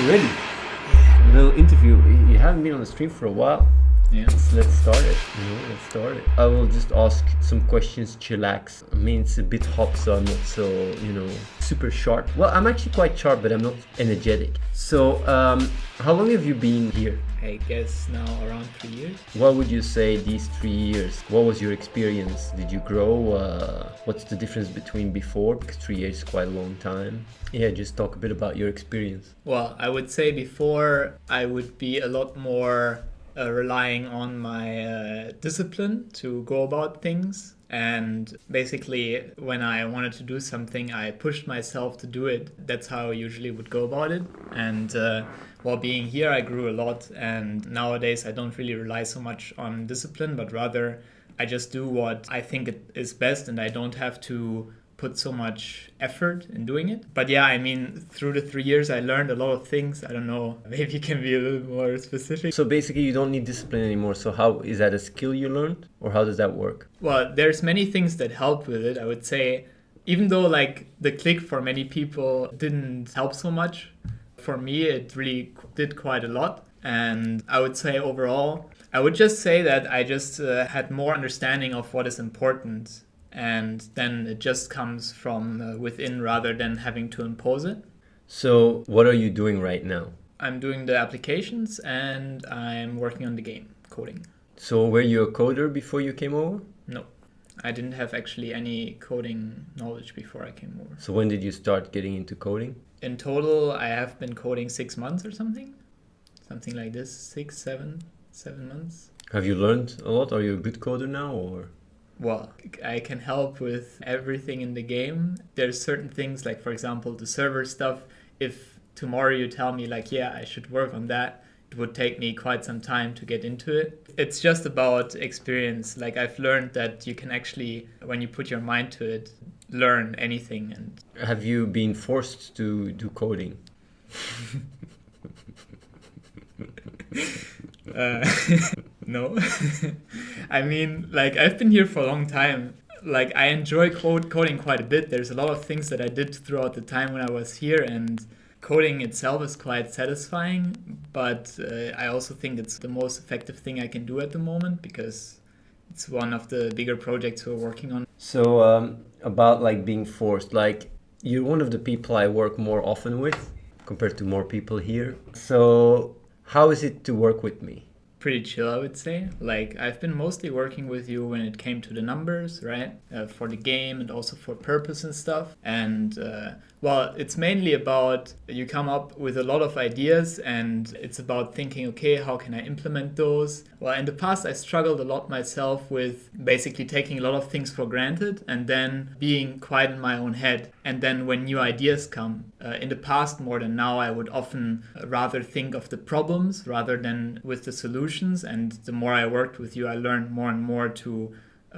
ready. Little interview. You haven't been on the stream for a while. Yeah. Let's start it. Let's start it. I will just ask some questions, chillax. I mean, it's a bit hot, so I'm not so, super sharp. Well, I'm actually quite sharp, but I'm not energetic. So, how long have you been here? I guess now around 3 years. What would you say these 3 years? What was your experience? Did you grow? What's the difference between before? Because 3 years is quite a long time. Yeah, just talk a bit about your experience. Well, I would say before I would be a lot more relying on my discipline to go about things. And basically, when I wanted to do something, I pushed myself to do it. That's how I usually would go about it. And while being here, I grew a lot. And nowadays, I don't really rely so much on discipline, but rather I just do what I think it is best, and I don't have to put so much effort in doing it. But yeah, I mean, through the 3 years, I learned a lot of things. I don't know, maybe you can be a little more specific. So basically, you don't need discipline anymore. So how is that a skill you learned, or how does that work? Well, there's many things that help with it. I would say, even though like the click for many people didn't help so much, for me, it really did quite a lot. And I would say overall, I would just say that I just had more understanding of what is important. And then it just comes from within rather than having to impose it. So what are you doing right now? I'm doing the applications and I'm working on the game, coding. So were you a coder before you came over? No, I didn't have actually any coding knowledge before I came over. So when did you start getting into coding? In total, I have been coding 6 months or something. Something like this, 7 months. Have you learned a lot? Are you a good coder now, or? Well, I can help with everything in the game. There's certain things like, for example, the server stuff. If tomorrow you tell me like, yeah, I should work on that, it would take me quite some time to get into it. It's just about experience. Like I've learned that you can actually, when you put your mind to it, learn anything. And have you been forced to do coding? No. I mean, like I've been here for a long time. Like I enjoy coding quite a bit. There's a lot of things that I did throughout the time when I was here, and coding itself is quite satisfying. But I also think it's the most effective thing I can do at the moment because it's one of the bigger projects we're working on. So about like being forced, like you're one of the people I work more often with compared to more people here. So how is it to work with me? Pretty chill, I would say. Like I've been mostly working with you when it came to the numbers, right? For the game and also for purpose and stuff. And well, it's mainly about you come up with a lot of ideas and it's about thinking, okay, how can I implement those? Well, in the past, I struggled a lot myself with basically taking a lot of things for granted and then being quite in my own head. And then when new ideas come, in the past more than now, I would often rather think of the problems rather than with the solutions. And the more I worked with you, I learned more and more to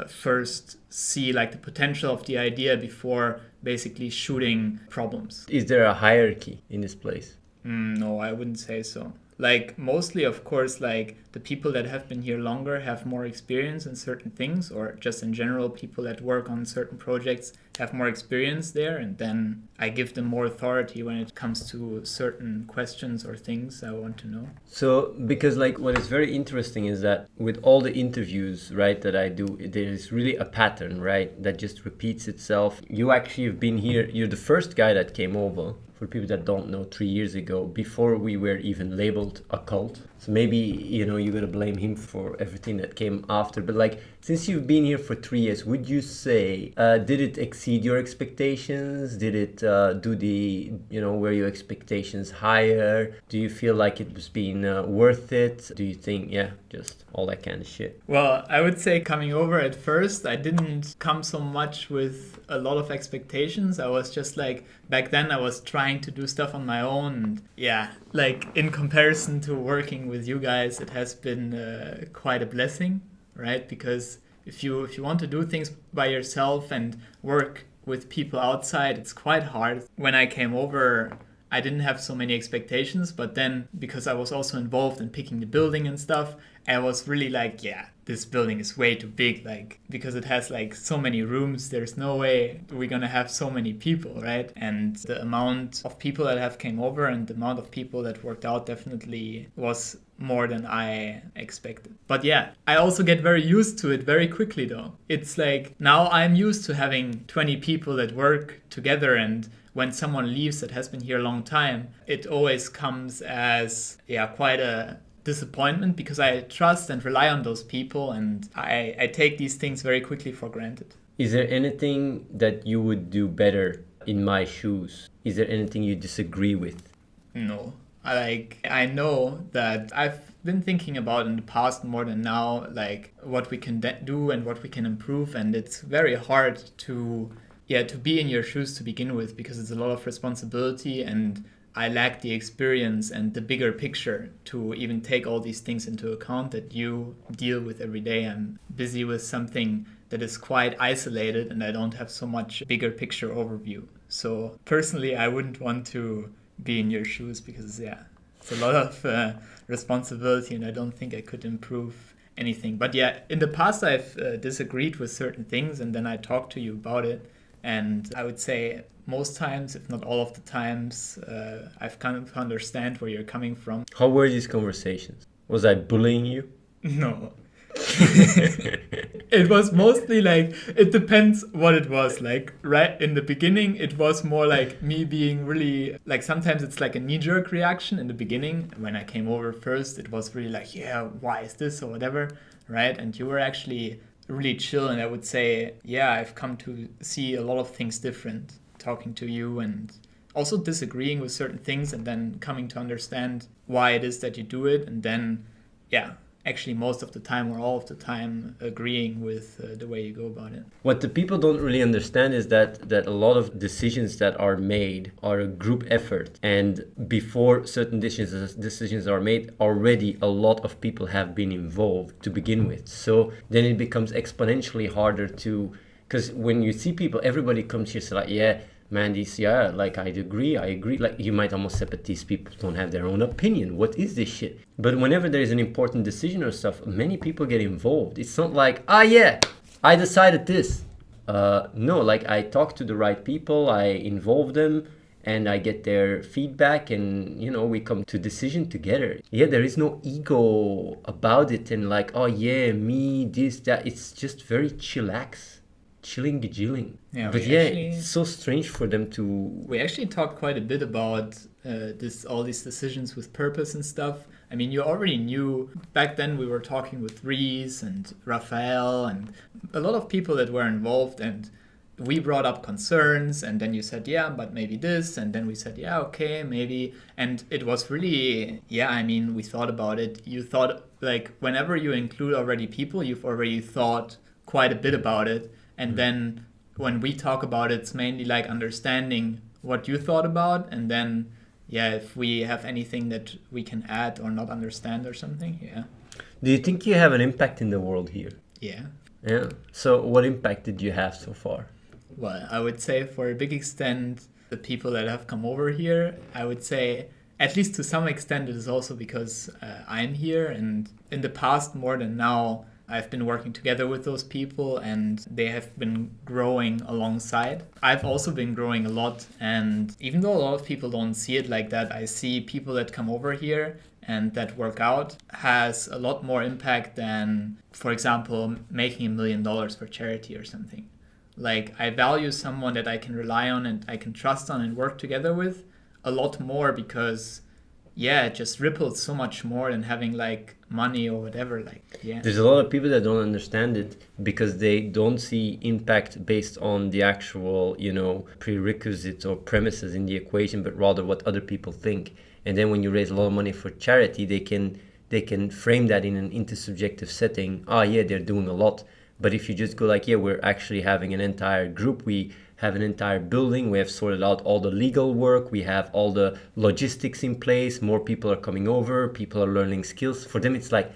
first see like the potential of the idea before basically shooting problems. Is there a hierarchy in this place? No, I wouldn't say so. Like mostly, of course, like the people that have been here longer have more experience in certain things, or just in general, people that work on certain projects have more experience there. And then I give them more authority when it comes to certain questions or things I want to know. So, because like what is very interesting is that with all the interviews, right, that I do, there is really a pattern, right, that just repeats itself. You actually have been here. You're the first guy that came over. For people that don't know, 3 years ago, before we were even labeled a cult. So maybe, you're going to blame him for everything that came after. But like, since you've been here for 3 years, would you say, did it exceed your expectations? Did it were your expectations higher? Do you feel like it was being worth it? Do you think, just all that kind of shit? Well, I would say coming over at first, I didn't come so much with a lot of expectations. I was just like, back then I was trying to do stuff on my own. And yeah, like in comparison to working with you guys, it has been quite a blessing, right? Because if you want to do things by yourself and work with people outside, it's quite hard. When I came over, I didn't have so many expectations, but then because I was also involved in picking the building and stuff, I was really like, yeah, this building is way too big, like, because it has like so many rooms, there's no way we're gonna have so many people, right? And the amount of people that have came over and the amount of people that worked out definitely was more than I expected. But yeah, I also get very used to it very quickly though. It's like now I'm used to having 20 people that work together, and when someone leaves that has been here a long time, it always comes as quite a disappointment, because I trust and rely on those people, and I take these things very quickly for granted. Is there anything that you would do better in my shoes? Is there anything you disagree with? No. I know that I've been thinking about in the past more than now, like what we can do and what we can improve, and it's very hard to be in your shoes to begin with, because it's a lot of responsibility, and I lack the experience and the bigger picture to even take all these things into account that you deal with every day. I'm busy with something that is quite isolated, and I don't have so much bigger picture overview. So personally, I wouldn't want to be in your shoes, because it's a lot of responsibility, and I don't think I could improve anything. But yeah, in the past I've disagreed with certain things, and then I talked to you about it, and I would say most times, if not all of the times, I've kind of understand where you're coming from. How were these conversations? Was I bullying you? No. It was mostly like, it depends what it was. Like right in the beginning, it was more like me being really, like sometimes it's like a knee-jerk reaction in the beginning. When I came over first, it was really like, yeah, why is this or whatever, right? And you were actually really chill, and I would say, yeah, I've come to see a lot of things different talking to you, and also disagreeing with certain things, and then coming to understand why it is that you do it, and then actually most of the time or all of the time agreeing with the way you go about it. What the people don't really understand is that a lot of decisions that are made are a group effort, and before certain decisions are made, already a lot of people have been involved to begin with. So then it becomes exponentially harder to, because when you see people, everybody comes here, so like, yeah, man, like I agree. Like you might almost say, but these people don't have their own opinion. What is this shit? But whenever there is an important decision or stuff, many people get involved. It's not like, I decided this. No, like I talk to the right people, I involve them, and I get their feedback, and we come to decision together. Yeah, there is no ego about it, and like, oh yeah, me, this, that. It's just very chillax. Chilling. Yeah, but it's so strange for them to. We actually talked quite a bit about all these decisions with purpose and stuff. I mean, you already knew back then. We were talking with Reese and Raphael and a lot of people that were involved, and we brought up concerns, and then you said, yeah, but maybe this, and then we said, yeah, okay, maybe. And it was really, I mean, we thought about it. You thought, like, whenever you include already people, you've already thought quite a bit about it. And then when we talk about it, it's mainly like understanding what you thought about, and then if we have anything that we can add or not understand or something. Do you think you have an impact in the world here? Yeah. So what impact did you have so far? Well, I would say for a big extent, the people that have come over here, I would say at least to some extent it is also because I'm here, and in the past more than now, I've been working together with those people, and they have been growing alongside. I've also been growing a lot, and even though a lot of people don't see it like that, I see people that come over here and that work out has a lot more impact than, for example, making $1 million for charity or something. Like, I value someone that I can rely on and I can trust on and work together with a lot more, because it just ripples so much more than having like money or whatever. There's a lot of people that don't understand it because they don't see impact based on the actual prerequisites or premises in the equation, but rather what other people think. And then when you raise a lot of money for charity, they can frame that in an intersubjective setting. They're doing a lot. But if you just go like, we're actually having an entire group, we have an entire building, we have sorted out all the legal work, we have all the logistics in place, more people are coming over, people are learning skills. For them, it's like,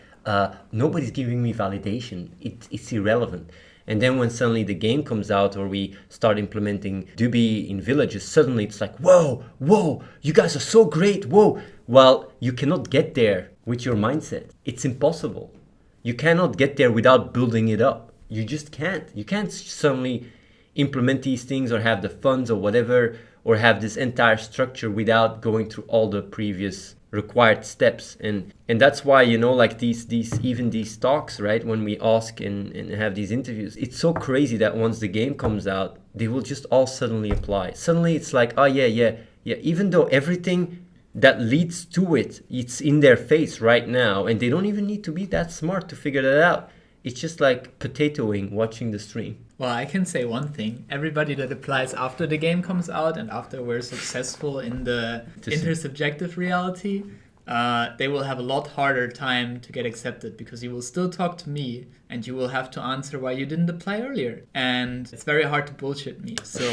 nobody's giving me validation. It's irrelevant. And then when suddenly the game comes out or we start implementing Duby in villages, suddenly it's like, whoa, you guys are so great, whoa. Well, you cannot get there with your mindset. It's impossible. You cannot get there without building it up. You just can't. You can't suddenly implement these things or have the funds or whatever, or have this entire structure without going through all the previous required steps. And that's why, you know, like these even these talks, right, when we ask and have these interviews, it's so crazy that once the game comes out, they will just all suddenly apply. Suddenly it's like, oh yeah, even though everything that leads to it, it's in their face right now, and they don't even need to be that smart to figure that out. It's just like potatoing watching the stream. Well, I can say one thing. Everybody that applies after the game comes out and after we're successful in the intersubjective reality, they will have a lot harder time to get accepted, because you will still talk to me and you will have to answer why you didn't apply earlier. And it's very hard to bullshit me. So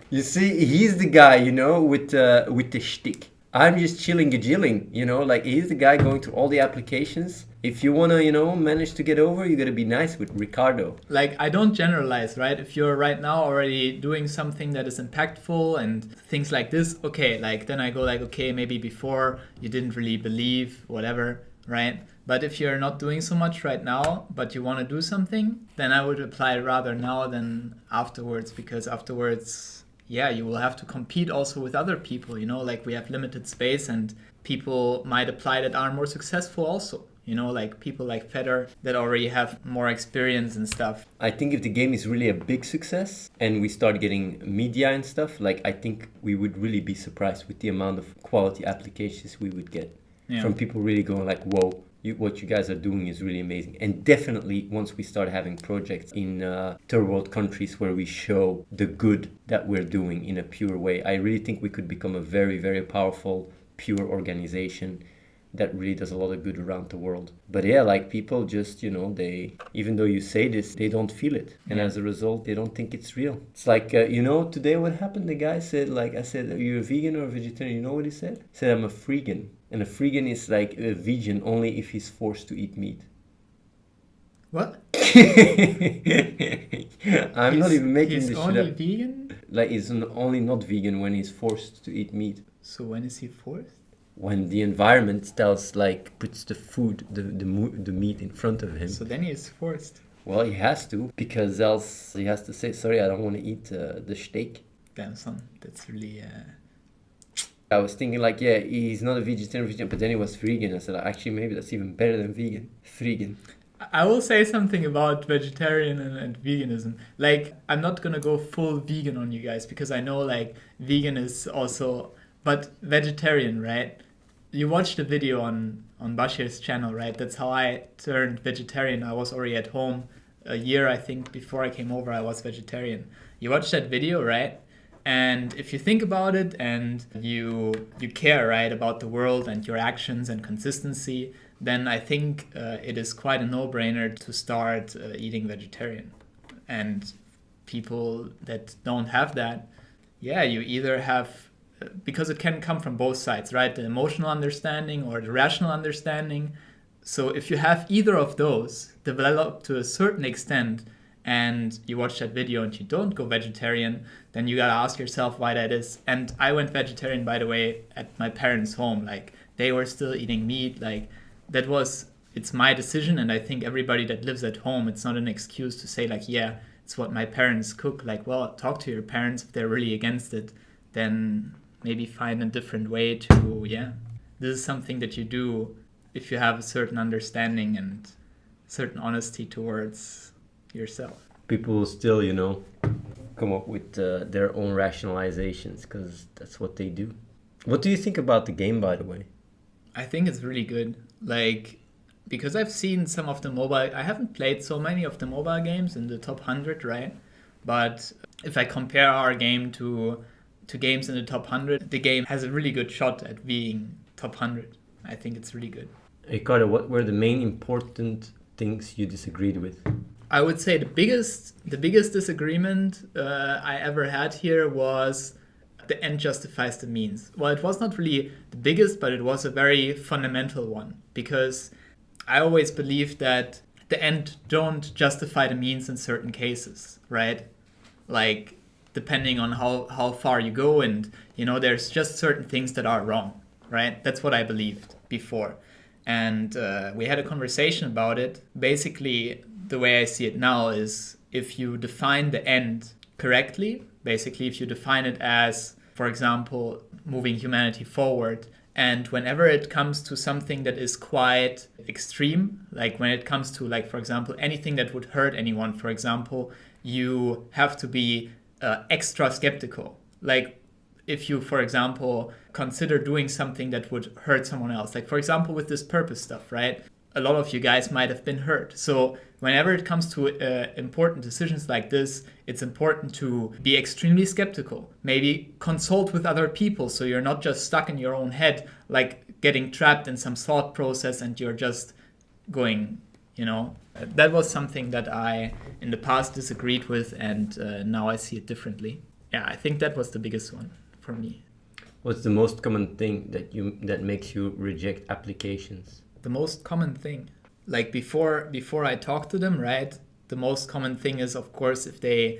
you see, he's the guy, you know, with the shtick. I'm just chilling, you know, like he's the guy going through all the applications. If you want to, you know, manage to get over, you got to be nice with Ricardo. Like, I don't generalize, right? If you're right now already doing something that is impactful and things like this, okay, like then I go like, okay, maybe before you didn't really believe, whatever, right? But if you're not doing so much right now, but you want to do something, then I would apply rather now than afterwards, because afterwards, yeah, you will have to compete also with other people, you know, like we have limited space and people might apply that are more successful also. You know, like people like Feder that already have more experience and stuff. I think if the game is really a big success and we start getting media and stuff, like I think we would really be surprised with the amount of quality applications we would get from people really going like, whoa, what you guys are doing is really amazing. And definitely once we start having projects in third world countries where we show the good that we're doing in a pure way, I really think we could become a very, very powerful, pure organization that really does a lot of good around the world. But yeah, like people just, you know, they, even though you say this, they don't feel it. And as a result, they don't think it's real. It's like, you know, today what happened? The guy said, like, I said, are you a vegan or a vegetarian? You know what he said? He said, I'm a freegan. And a freegan is like a vegan only if he's forced to eat meat. What? I'm not even making this shit up. He's only up. vegan? Like, he's only not vegan when he's forced to eat meat. So when is he forced? When the environment tells, like, puts the food, the meat in front of him. So then he is forced. Well, he has to, because else he has to say, sorry, I don't want to eat the steak. Damn, son, that's really... I was thinking like, yeah, he's not a vegetarian, but then he was vegan. I said, actually, maybe that's even better than vegan. Freegan. I will say something about vegetarian and veganism. Like, I'm not gonna go full vegan on you guys, because I know, like, vegan is also... But vegetarian, right? You watched the video on Bashir's channel, right? That's how I turned vegetarian. I was already at home a year, I think, before I came over, I was vegetarian. You watched that video, right? And if you think about it and you care, right, about the world and your actions and consistency, then I think it is quite a no-brainer to start eating vegetarian. And people that don't have that, yeah, you either have... Because it can come from both sides, right? The emotional understanding or the rational understanding. So if you have either of those developed to a certain extent and you watch that video and you don't go vegetarian, then you gotta ask yourself why that is. And I went vegetarian, by the way, at my parents' home. Like, they were still eating meat. Like, it's my decision, and I think everybody that lives at home, it's not an excuse to say like, yeah, it's what my parents cook. Like, well, talk to your parents. If they're really against it, then maybe find a different way to, this is something that you do if you have a certain understanding and certain honesty towards yourself. People will still, you know, come up with their own rationalizations, because that's what they do. What do you think about the game, by the way? I think it's really good. Like, because I've seen some of the mobile... I haven't played so many of the mobile games in the top 100, right? But if I compare our game to games in the top 100, the game has a really good shot at being top 100. I think it's really good. Ricardo, what were the main important things you disagreed with? I would say the biggest disagreement I ever had here was the end justifies the means. Well, it was not really the biggest, but it was a very fundamental one, because I always believed that the end don't justify the means in certain cases, right? Like, depending on how far you go, and there's just certain things that are wrong, right? That's what I believed before. And we had a conversation about it. Basically, the way I see it now is, if you define the end correctly, basically if you define it as, for example, moving humanity forward, and whenever it comes to something that is quite extreme, like when it comes to, like, for example, anything that would hurt anyone, for example, you have to be extra skeptical. Like, if you, for example, consider doing something that would hurt someone else, like, for example, with this purpose stuff, right? A lot of you guys might have been hurt. So whenever it comes to important decisions like this, it's important to be extremely skeptical. Maybe consult with other people, so you're not just stuck in your own head, like getting trapped in some thought process and you're just going, That was something that I, in the past, disagreed with, and now I see it differently. Yeah, I think that was the biggest one for me. What's the most common thing that makes you reject applications? The most common thing, like before I talk to them, right? The most common thing is, of course, if they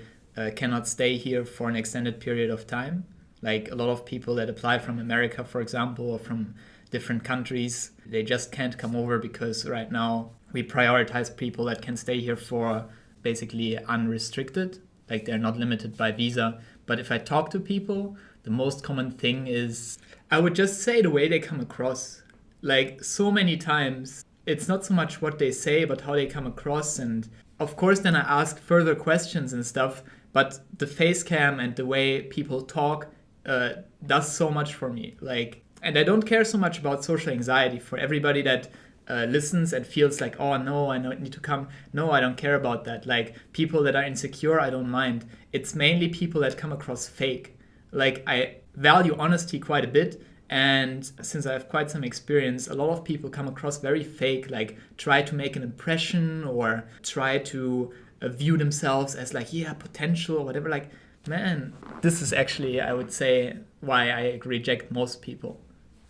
cannot stay here for an extended period of time. Like, a lot of people that apply from America, for example, or from different countries, they just can't come over because right now we prioritize people that can stay here for basically unrestricted, like they're not limited by visa. But if I talk to people, the most common thing is, I would just say, the way they come across. Like, so many times, it's not so much what they say, but how they come across. And of course, then I ask further questions and stuff. But the face cam and the way people talk does so much for me. Like, and I don't care so much about social anxiety. For everybody that listens and feels like, oh no, I need to come. No, I don't care about that. Like, people that are insecure, I don't mind. It's mainly people that come across fake. Like, I value honesty quite a bit. And since I have quite some experience, a lot of people come across very fake, like try to make an impression or try to view themselves as like, yeah, potential or whatever. Like, man, this is actually, I would say, why I reject most people.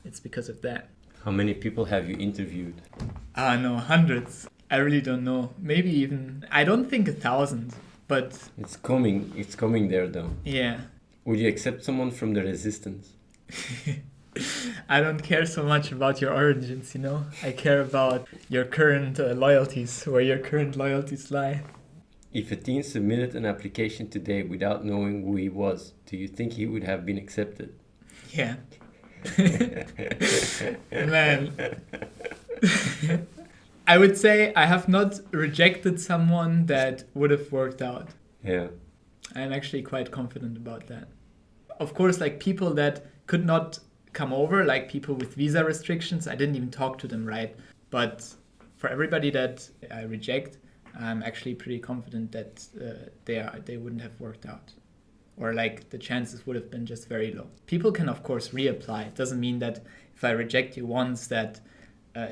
It's because of that. How many people have you interviewed? No, hundreds. I really don't know. Maybe even, I don't think 1,000, but... It's coming there though. Yeah. Would you accept someone from the resistance? I don't care so much about your origins, I care about your current loyalties, where your current loyalties lie. If ATHENE submitted an application today without knowing who he was, do you think he would have been accepted? Yeah. Man. I would say I have not rejected someone that would have worked out. Yeah. I'm actually quite confident about that. Of course, like, people that could not come over, like people with visa restrictions, I didn't even talk to them, right? But for everybody that I reject, I'm actually pretty confident that they wouldn't have worked out, or like the chances would have been just very low. People can, of course, reapply. It doesn't mean that if I reject you once that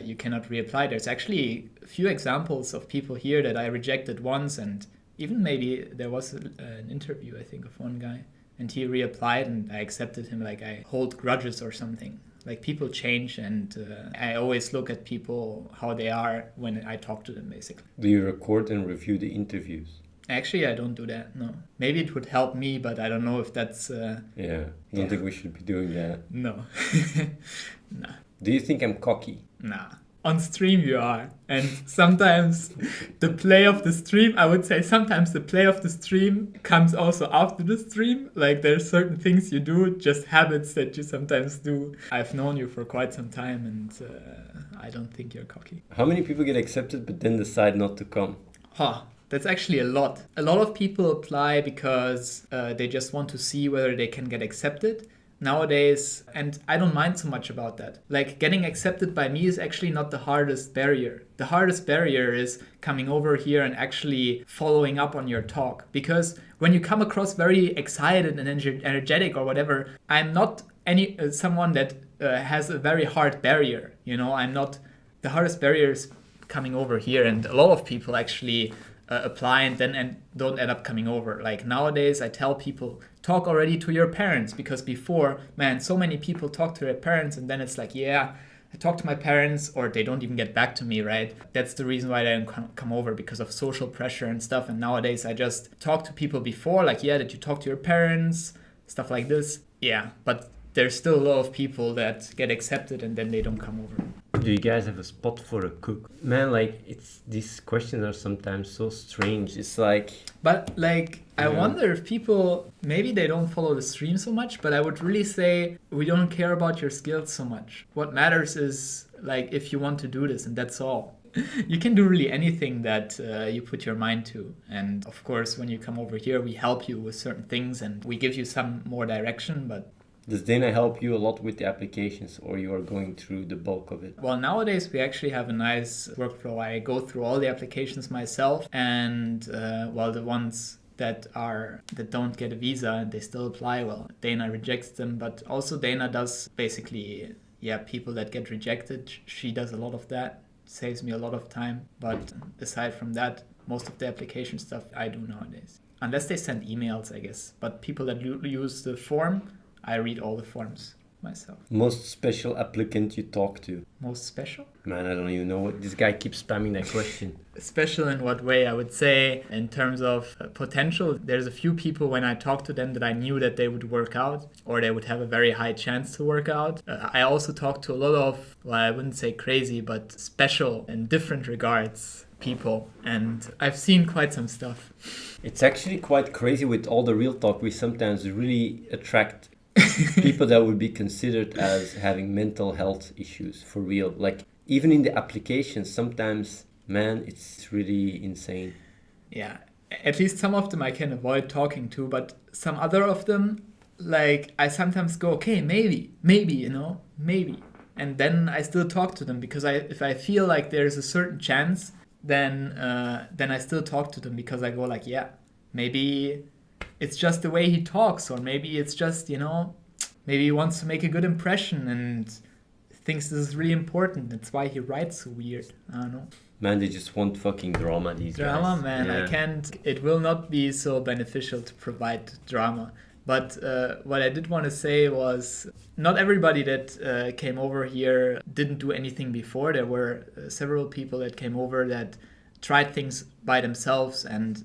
you cannot reapply. There's actually a few examples of people here that I rejected once, and even maybe there was an interview, I think, of one guy. And he reapplied and I accepted him, like I hold grudges or something. Like, people change, and I always look at people, how they are when I talk to them, basically. Do you record and review the interviews? Actually, I don't do that, no. Maybe it would help me, but I don't know if that's... I don't think we should be doing that. No. Nah. Do you think I'm cocky? Nah. On stream you are, and sometimes the play of the stream, I would say sometimes the play of the stream comes also after the stream. Like, there's certain things you do, just habits that you sometimes do. I've known you for quite some time, and I don't think you're cocky. How many people get accepted but then decide not to come? That's actually a lot. A lot of people apply because they just want to see whether they can get accepted nowadays, and I don't mind so much about that. Like, getting accepted by me is actually not the hardest barrier. The hardest barrier is coming over here and actually following up on your talk, because when you come across very excited and energetic or whatever, I'm not someone that has a very hard barrier. I'm not. The hardest barrier is coming over here, and a lot of people actually apply and don't end up coming over. Like, nowadays I tell people, talk already to your parents, because before, man, so many people talk to their parents and then it's like, yeah, I talk to my parents or they don't even get back to me, right? That's the reason why I don't come over, because of social pressure and stuff. And nowadays I just talk to people before, like, yeah, did you talk to your parents? Stuff like this. Yeah, but there's still a lot of people that get accepted and then they don't come over. Do you guys have a spot for a cook? Man, like, these questions are sometimes so strange. It's like... But, like, I wonder if people, maybe they don't follow the stream so much, but I would really say we don't care about your skills so much. What matters is, like, if you want to do this, and that's all. You can do really anything that you put your mind to. And, of course, when you come over here, we help you with certain things and we give you some more direction, but... Does Dana help you a lot with the applications, or you are going through the bulk of it? Well, nowadays we actually have a nice workflow. I go through all the applications myself, and the ones that don't get a visa and they still apply, well, Dana rejects them, but also Dana does basically, people that get rejected, she does a lot of that. Saves me a lot of time. But aside from that, most of the application stuff I do nowadays. Unless they send emails, I guess. But people that use the form, I read all the forms myself. Most special applicant you talk to? Most special? Man, I don't even know what this guy keeps spamming that question. Special in what way? I would say in terms of potential, there's a few people when I talked to them that I knew that they would work out or they would have a very high chance to work out. I also talked to a lot of, well, I wouldn't say crazy, but special in different regards people, and I've seen quite some stuff. It's actually quite crazy with all the real talk. We sometimes really attract people that would be considered as having mental health issues for real. Like, even in the applications, sometimes, man, it's really insane. Yeah, at least some of them I can avoid talking to, but some other of them, like, I sometimes go, okay, maybe, maybe. And then I still talk to them because if I feel like there's a certain chance, then I still talk to them because I go like, yeah, maybe it's just the way he talks, or maybe it's just, maybe he wants to make a good impression and thinks this is really important. That's why he writes so weird. I don't know. Man, they just want fucking drama, these guys. Drama, man. Yeah. I can't. It will not be so beneficial to provide drama. But what I did want to say was not everybody that came over here didn't do anything before. There were several people that came over that tried things by themselves, and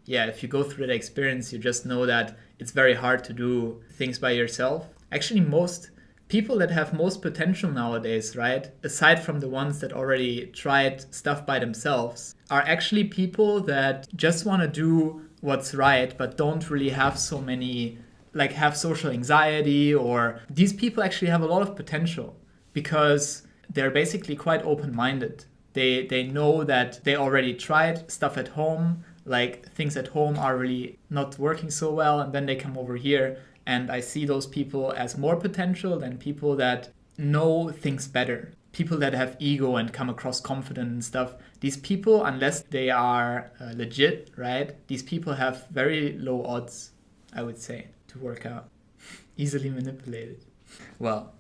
if you go through that experience, you just know that it's very hard to do things by yourself. Actually, most people that have most potential nowadays, right, aside from the ones that already tried stuff by themselves, are actually people that just want to do what's right, but don't really have so many, like, have social anxiety, or these people actually have a lot of potential because they're basically quite open-minded. They know that they already tried stuff at home, like things at home are really not working so well, and then they come over here, and I see those people as more potential than people that know things better. People that have ego and come across confident and stuff. These people, unless they are legit, right, these people have very low odds, I would say, to work out. Easily manipulated. Well,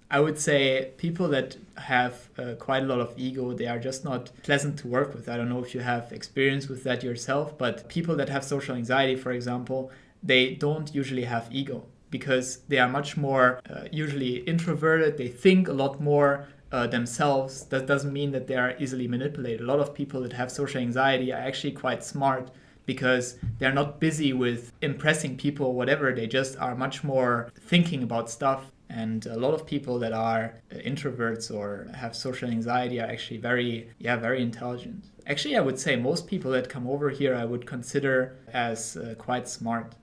I would say people that have quite a lot of ego, they are just not pleasant to work with. I don't know if you have experience with that yourself, but people that have social anxiety, for example, they don't usually have ego because they are much more usually introverted. They think a lot more themselves. That doesn't mean that they are easily manipulated. A lot of people that have social anxiety are actually quite smart because they're not busy with impressing people or whatever. They just are much more thinking about stuff. And a lot of people that are introverts or have social anxiety are actually very intelligent. Actually, I would say most people that come over here I would consider as quite smart.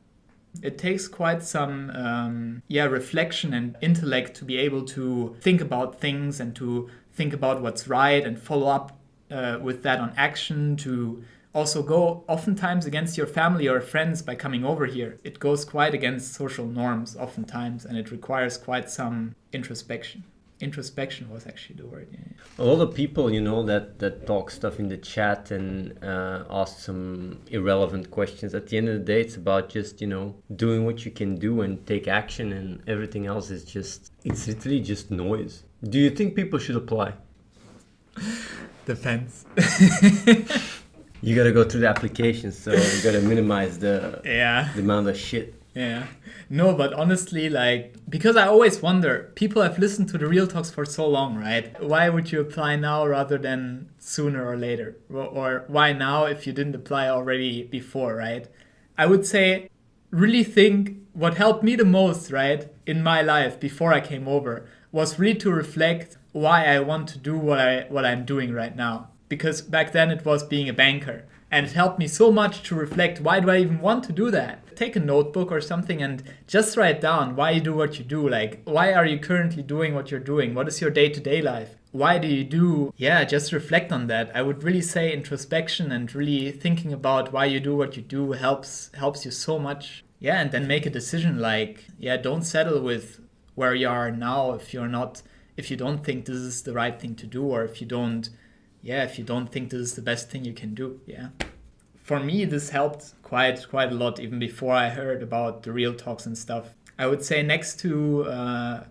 It takes quite some reflection and intellect to be able to think about things and to think about what's right and follow up with that on action, to also go oftentimes against your family or friends by coming over here. It goes quite against social norms oftentimes, and it requires quite some introspection. Introspection was actually the word. Yeah. A lot of people, that talk stuff in the chat and ask some irrelevant questions. At the end of the day, it's about just, doing what you can do and take action, and everything else is it's literally just noise. Do you think people should apply? Depends. You gotta go through the application, so you gotta minimize the the amount of shit. Yeah. No, but honestly, like, because I always wonder, people have listened to the Real Talks for so long, right? Why would you apply now rather than sooner or later? Or why now if you didn't apply already before, right? I would say, really think what helped me the most, right, in my life before I came over was really to reflect why I want to do what I'm doing right now. Because back then it was being a banker. And it helped me so much to reflect, why do I even want to do that? Take a notebook or something and just write down why you do what you do. Like, why are you currently doing what you're doing? What is your day-to-day life? Why do you do? Yeah, just reflect on that. I would really say introspection and really thinking about why you do what you do helps you so much. Yeah, and then make a decision like, yeah, don't settle with where you are now if you don't think this is the right thing to do, or if you don't think this is the best thing you can do. Yeah. For me, this helped quite a lot even before I heard about the Real Talks and stuff. I would say next to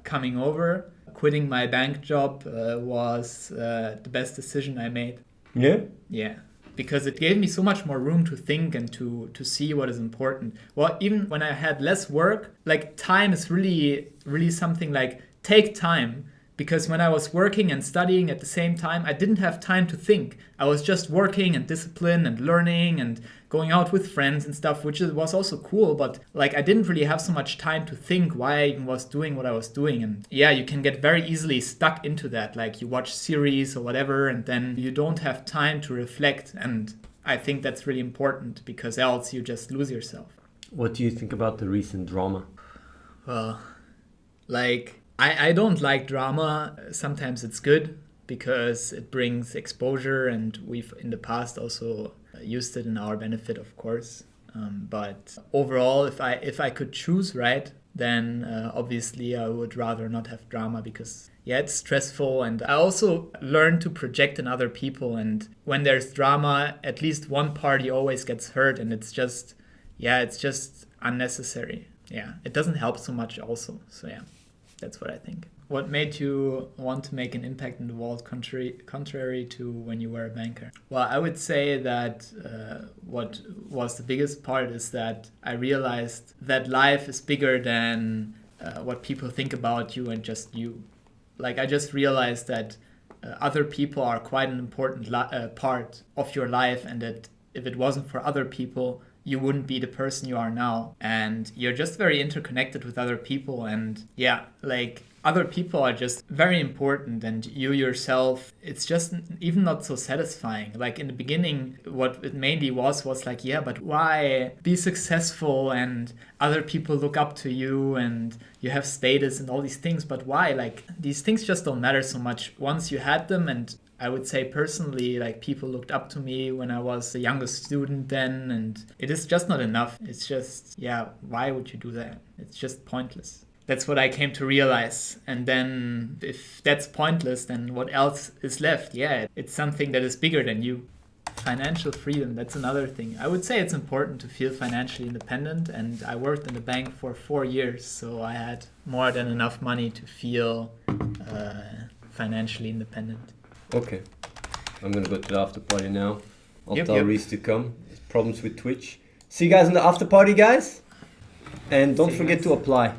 coming over, quitting my bank job was the best decision I made. Yeah? Yeah. Because it gave me so much more room to think and to see what is important. Well, even when I had less work, like time is really, really something like take time. Because when I was working and studying at the same time, I didn't have time to think. I was just working and discipline and learning and going out with friends and stuff, which was also cool. But like I didn't really have so much time to think why I even was doing what I was doing. And yeah, you can get very easily stuck into that. Like you watch series or whatever, and then you don't have time to reflect. And I think that's really important because else you just lose yourself. What do you think about the recent drama? Well, like... I don't like drama. Sometimes it's good because it brings exposure, and we've in the past also used it in our benefit, of course. But overall, if I could choose, right, then obviously I would rather not have drama because, yeah, it's stressful. And I also learn to project in other people. And when there's drama, at least one party always gets hurt, and it's just unnecessary. Yeah, it doesn't help so much also. So yeah. That's what I think. What made you want to make an impact in the world contrary to when you were a banker? Well, I would say that what was the biggest part is that I realized that life is bigger than what people think about you and just you. Like I just realized that other people are quite an important part of your life, and that if it wasn't for other people, you wouldn't be the person you are now. And you're just very interconnected with other people. And yeah, like other people are just very important, and you yourself, it's just even not so satisfying. Like in the beginning, what it mainly was like, yeah, but why be successful and other people look up to you and you have status and all these things, but why? Like these things just don't matter so much once you had them. And I would say personally, like people looked up to me when I was a younger student then, and it is just not enough. It's just, yeah, why would you do that? It's just pointless. That's what I came to realize. And then if that's pointless, then what else is left? Yeah, it's something that is bigger than you. Financial freedom, that's another thing. I would say it's important to feel financially independent, and I worked in the bank for 4 years, so I had more than enough money to feel financially independent. Okay, I'm gonna go to the after party now. I'll tell Reese to come. There's problems with Twitch. See you guys in the after party, guys. And don't forget to apply.